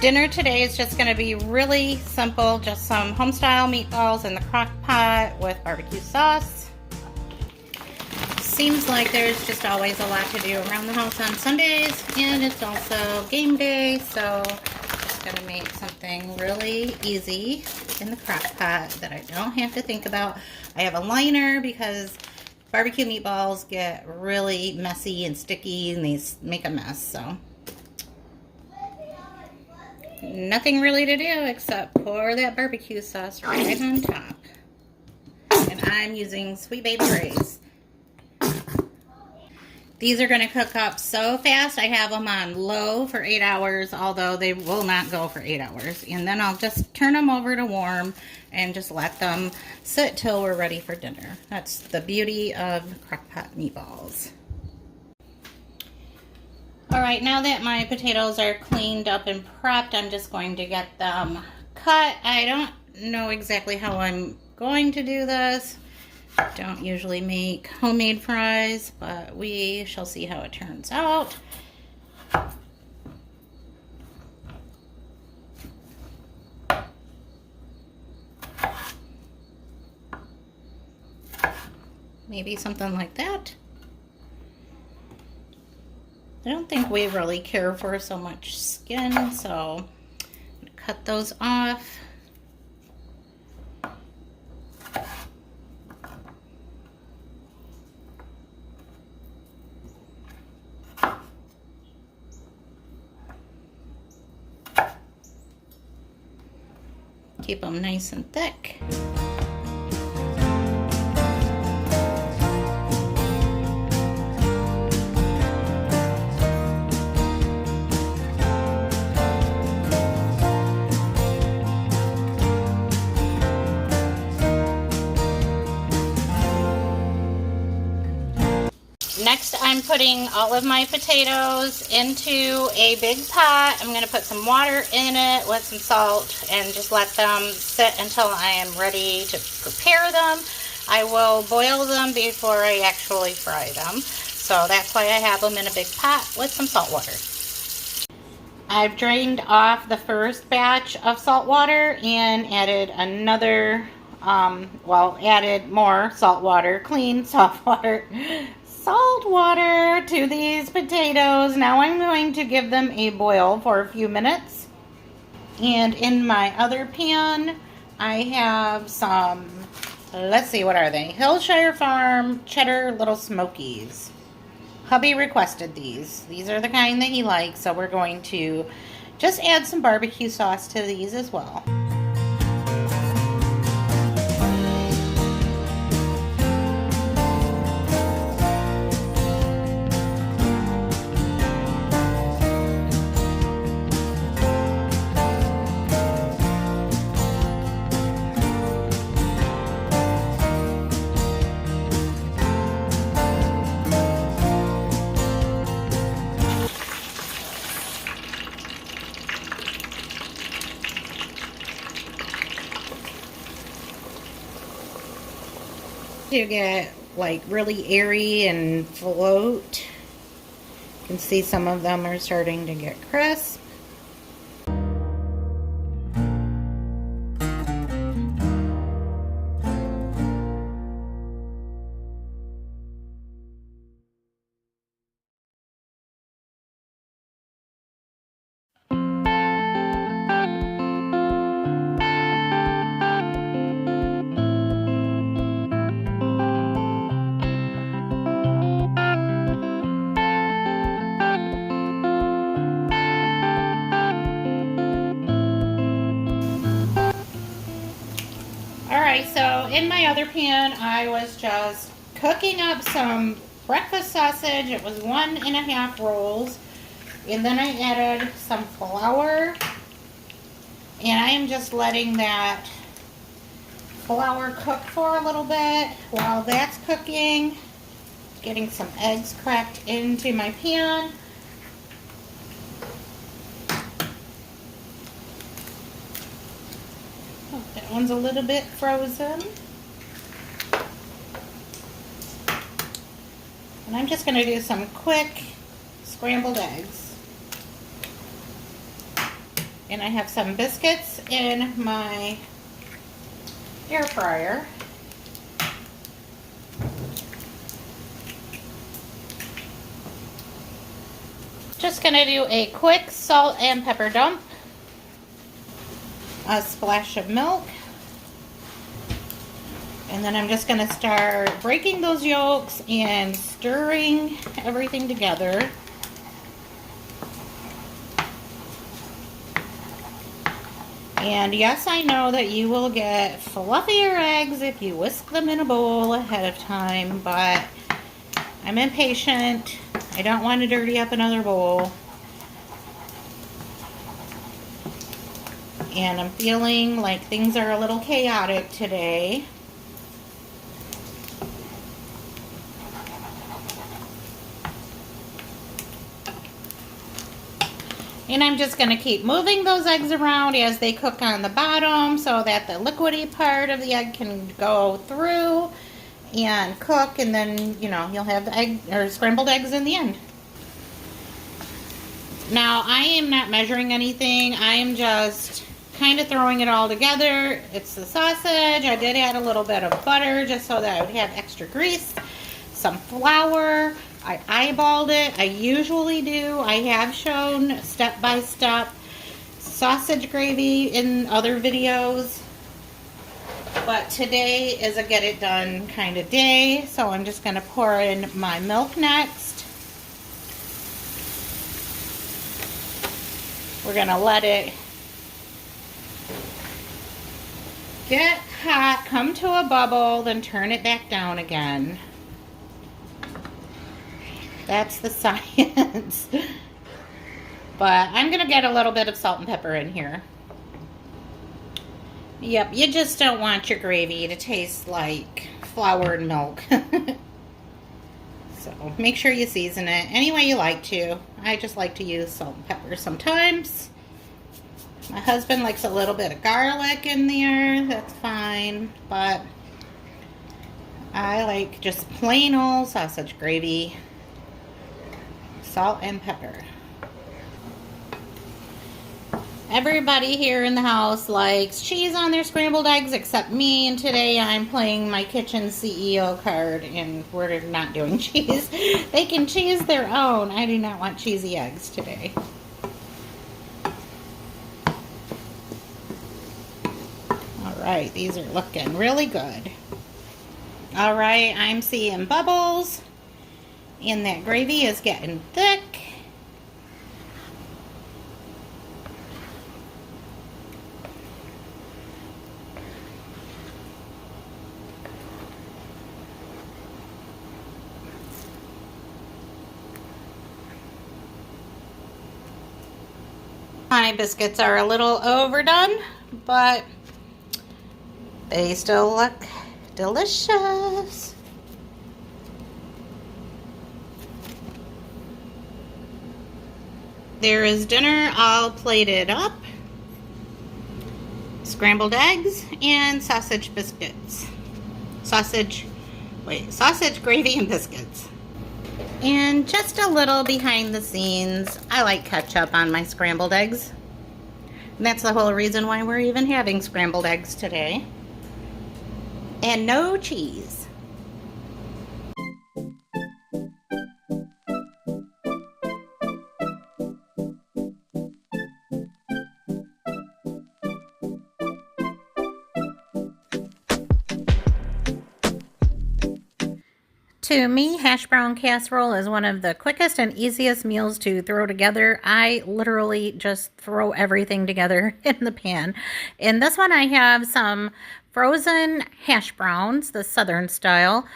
Dinner today is just going to be really simple, just some home-style meatballs in the crock pot with barbecue sauce. Seems like there's just always a lot to do around the house on Sundays, and it's also game day, so I'm just going to make something really easy in the crock pot that I don't have to think about. I have a liner because barbecue meatballs get really messy and sticky and they make a mess, so nothing really to do except pour that barbecue sauce right on top. And I'm using Sweet Baby Ray's. These are going to cook up so fast. I have them on low for 8 hours, although they will not go for 8 hours. And then I'll just turn them over to warm and just let them sit till we're ready for dinner. That's the beauty of Crockpot meatballs. Alright, now that my potatoes are cleaned up and prepped, I'm just going to get them cut. I don't know exactly how I'm going to do this. Don't usually make homemade fries, but we shall see how it turns out. Maybe something like that. I don't think we really care for so much skin, so I'm gonna cut those off. Keep them nice and thick. Next, I'm putting all of my potatoes into a big pot. I'm going to put some water in it with some salt and just let them sit until I am ready to prepare them. I will boil them before I actually fry them. So that's why I have them in a big pot with some salt water. I've drained off the first batch of salt water and added another, added more salt water, clean salt water to these potatoes. Now I'm going to give them a boil for a few minutes. And in my other pan, I have some, let's see, what are they? Hillshire Farm Cheddar Little Smokies. Hubby requested these. These are the kind that he likes, so we're going to just add some barbecue sauce to these as well. To get like really airy and float. You can see some of them are starting to get crisp. Alright, so in my other pan, I was just cooking up some breakfast sausage. It was 1.5 rolls. And then I added some flour. And I am just letting that flour cook for a little bit. While that's cooking, getting some eggs cracked into my pan. Oh, that one's a little bit frozen. And I'm just going to do some quick scrambled eggs. And I have some biscuits in my air fryer. Just gonna do a quick salt and pepper dump. A splash of milk. And then I'm just gonna start breaking those yolks and stirring everything together. And yes, I know that you will get fluffier eggs if you whisk them in a bowl ahead of time, but I'm impatient. I don't want to dirty up another bowl. And I'm feeling like things are a little chaotic today. And I'm just going to keep moving those eggs around as they cook on the bottom so that the liquidy part of the egg can go through and cook, and then, you know, you'll have the egg or scrambled eggs in the end. Now, I am not measuring anything. I am just kind of throwing it all together. It's the sausage. I did add a little bit of butter just so that I would have extra grease, some flour. I eyeballed it. I usually do. I have shown step-by-step sausage gravy in other videos, but today is a get it done kind of day, so I'm just going to pour in my milk next. We're going to let it get hot, come to a bubble, then turn it back down again. That's the science. But I'm going to get a little bit of salt and pepper in here. Yep, you just don't want your gravy to taste like flour and milk. So make sure you season it any way you like to. I just like to use salt and pepper sometimes. My husband likes a little bit of garlic in there. That's fine. But I like just plain old sausage gravy. Salt and pepper. Everybody here in the house likes cheese on their scrambled eggs except me, and today I'm playing my kitchen CEO card and we're not doing cheese. They can cheese their own. I do not want cheesy eggs today. Alright, these are looking really good. Alright, I'm seeing bubbles. And that gravy is getting thick. My biscuits are a little overdone, but they still look delicious. There is dinner all plated up. Scrambled eggs and sausage biscuits. Sausage gravy and biscuits. And just a little behind the scenes, I like ketchup on my scrambled eggs. And that's the whole reason why we're even having scrambled eggs today. And no cheese. To me, hash brown casserole is one of the quickest and easiest meals to throw together. I literally just throw everything together in the pan. In this one, I have some frozen hash browns, the southern style,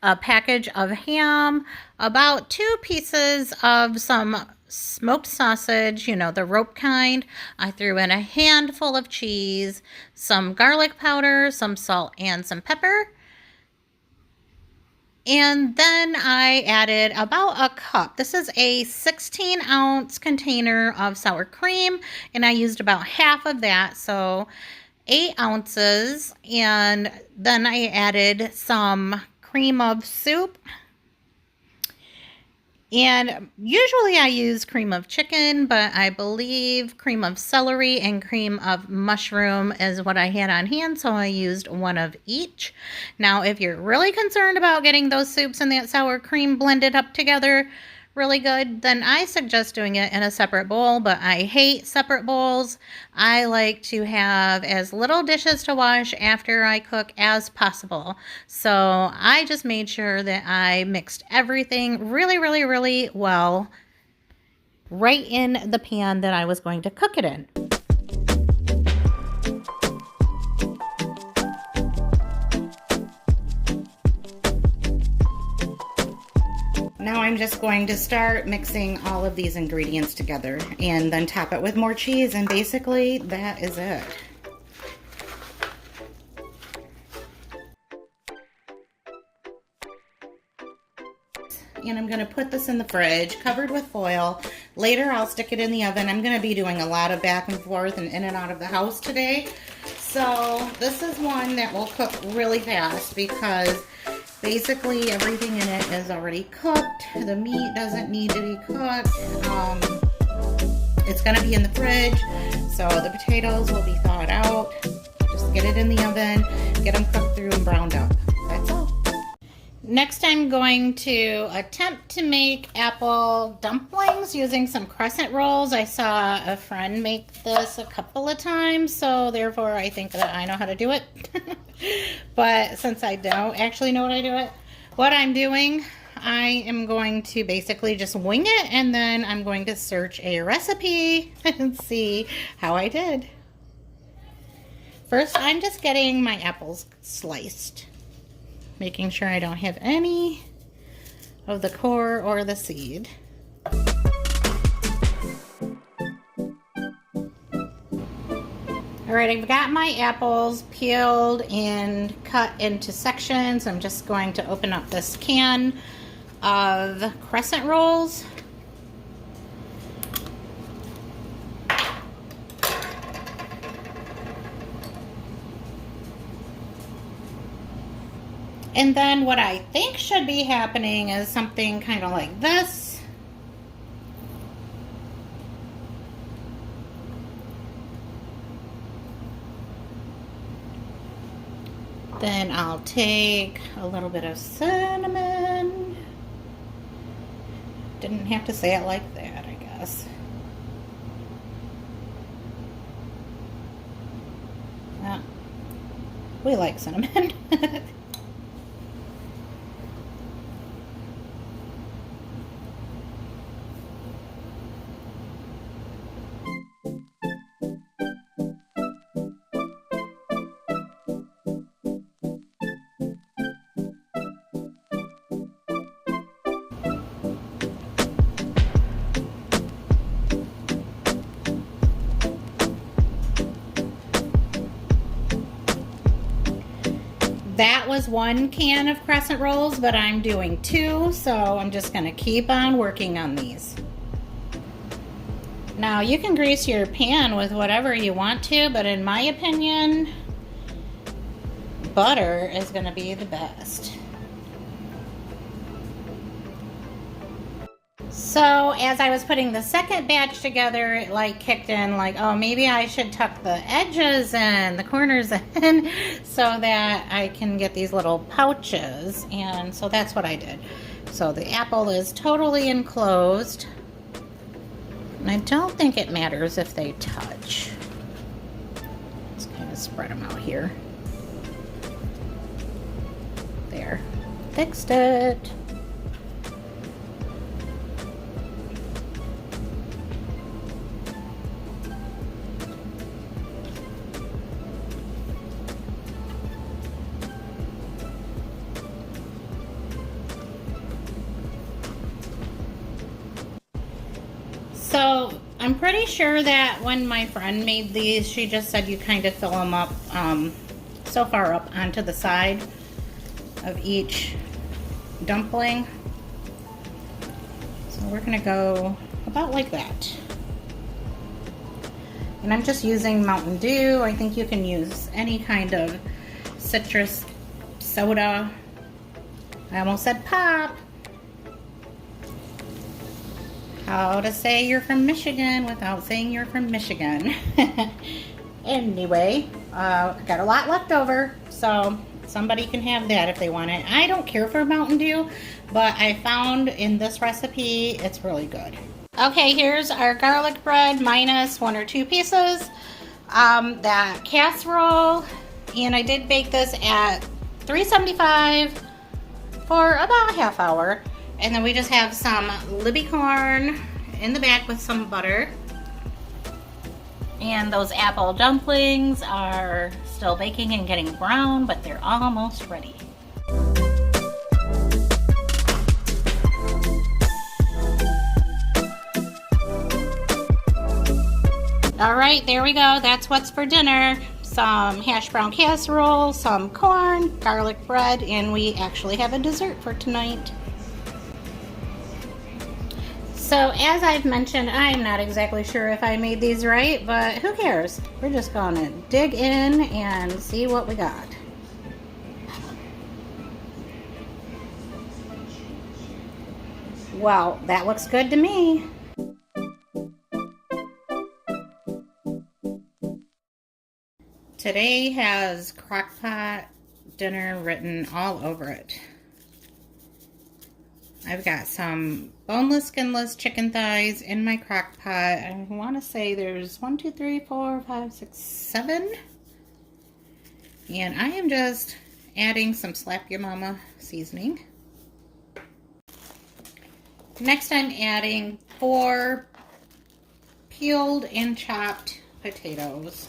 a package of ham, about 2 pieces of some smoked sausage, you know, the rope kind. I threw in a handful of cheese, some garlic powder, some salt, and some pepper. And then I added about a cup. This is a 16-ounce container of sour cream, and I used about half of that, so 8 ounces. And then I added some cream of soup. And usually I use cream of chicken, but I believe cream of celery and cream of mushroom is what I had on hand, so I used one of each. Now, if you're really concerned about getting those soups and that sour cream blended up together really good, then I suggest doing it in a separate bowl, but I hate separate bowls. I like to have as little dishes to wash after I cook as possible. So I just made sure that I mixed everything really well right in the pan that I was going to cook it in. Now I'm just going to start mixing all of these ingredients together and then top it with more cheese, and basically that is it. And I'm going to put this in the fridge covered with foil. Later I'll stick it in the oven. I'm going to be doing a lot of back and forth and in and out of the house today. So this is one that will cook really fast because basically everything in it is already cooked. The meat doesn't need to be cooked. It's going to be in the fridge, so the potatoes will be thawed out. Just get it in the oven, get them cooked through and browned up. That's all. Next, I'm going to attempt to make apple dumplings using some crescent rolls. I saw a friend make this a couple of times, so therefore I think that I know how to do it. But since I don't actually know what I'm doing, I am going to basically just wing it, and then I'm going to search a recipe and see how I did. First, I'm just getting my apples sliced, making sure I don't have any of the core or the seed. All right, I've got my apples peeled and cut into sections. I'm just going to open up this can of crescent rolls. And then what I think should be happening is something kind of like this. Then I'll take a little bit of cinnamon. Didn't have to say it like that, I guess. Well, we like cinnamon. That was one can of crescent rolls, but I'm doing two, so I'm just going to keep on working on these. Now, you can grease your pan with whatever you want to, but in my opinion, butter is going to be the best. So as I was putting the second batch together, it like kicked in like, oh, maybe I should tuck the edges and the corners in so that I can get these little pouches. And so that's what I did. So the apple is totally enclosed. And I don't think it matters if they touch. Let's kind of spread them out here. There. Fixed it. So I'm pretty sure that when my friend made these, she just said you kind of fill them up so far up onto the side of each dumpling. So we're gonna go about like that. And I'm just using Mountain Dew. I think you can use any kind of citrus soda. I almost said pop. How to say you're from Michigan without saying you're from Michigan. Anyway, got a lot left over, so somebody can have that if they want it. I don't care for Mountain Dew, but I found in this recipe it's really good. Okay, here's our garlic bread minus 1 or 2 pieces. That casserole, and I did bake this at 375 for about a half hour. And then we just have some Libby corn in the back with some butter. And those apple dumplings are still baking and getting brown, but they're almost ready. All right, there we go. That's what's for dinner. Some hash brown casserole, some corn, garlic bread, and we actually have a dessert for tonight. So as I've mentioned, I'm not exactly sure if I made these right, but who cares? We're just gonna dig in and see what we got. Well, that looks good to me. Today has Crockpot dinner written all over it. I've got some boneless, skinless chicken thighs in my crock pot. I want to say there's 1, 2, 3, 4, 5, 6, 7. And I am just adding some Slap Your Mama seasoning. Next I'm adding 4 peeled and chopped potatoes.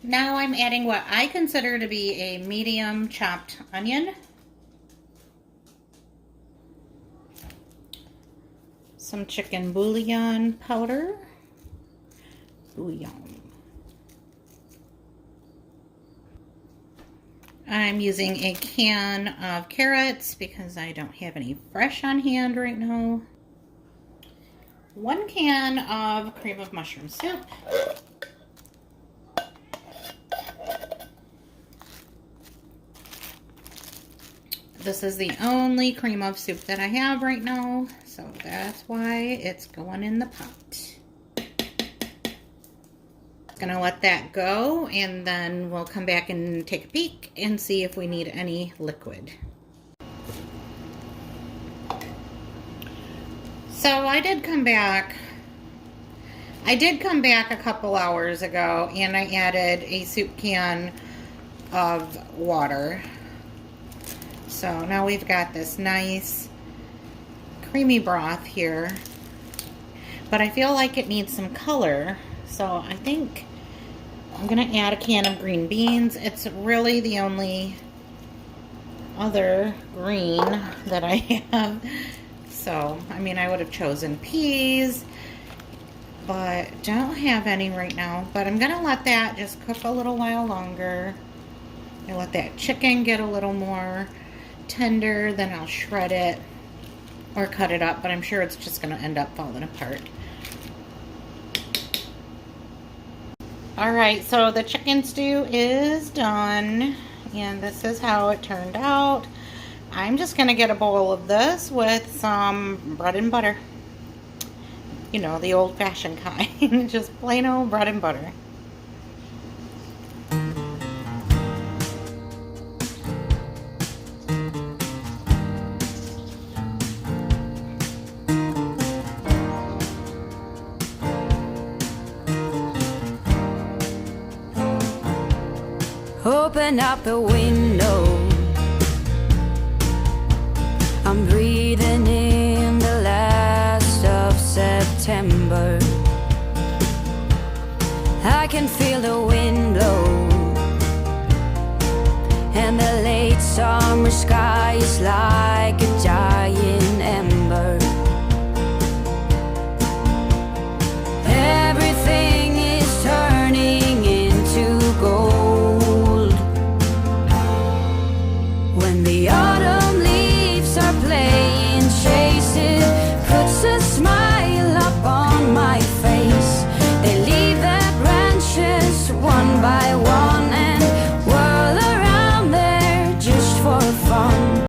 Now I'm adding what I consider to be a medium chopped onion. Some chicken bouillon powder. Bouillon. I'm using a can of carrots because I don't have any fresh on hand right now. 1 can of cream of mushroom soup. This is the only cream of soup that I have right now, so that's why it's going in the pot. Gonna let that go, and then we'll come back and take a peek and see if we need any liquid. So I did come back a couple hours ago, and I added a soup can of water. So now we've got this nice creamy broth here, but I feel like it needs some color, so I think I'm gonna add a can of green beans. It's really the only other green that I have. So, I mean, I would have chosen peas, but don't have any right now. But I'm gonna let that just cook a little while longer. I let that chicken get a little more tender, then I'll shred it or cut it up, but I'm sure it's just going to end up falling apart. Alright, so the chicken stew is done, and this is how it turned out. I'm just going to get a bowl of this with some bread and butter. You know, the old-fashioned kind. Just plain old bread and butter. Open up the window, I'm breathing in the last of September. I can feel the wind blow, and the late summer sky is like a giant ember. Everything is turning into gold when the autumn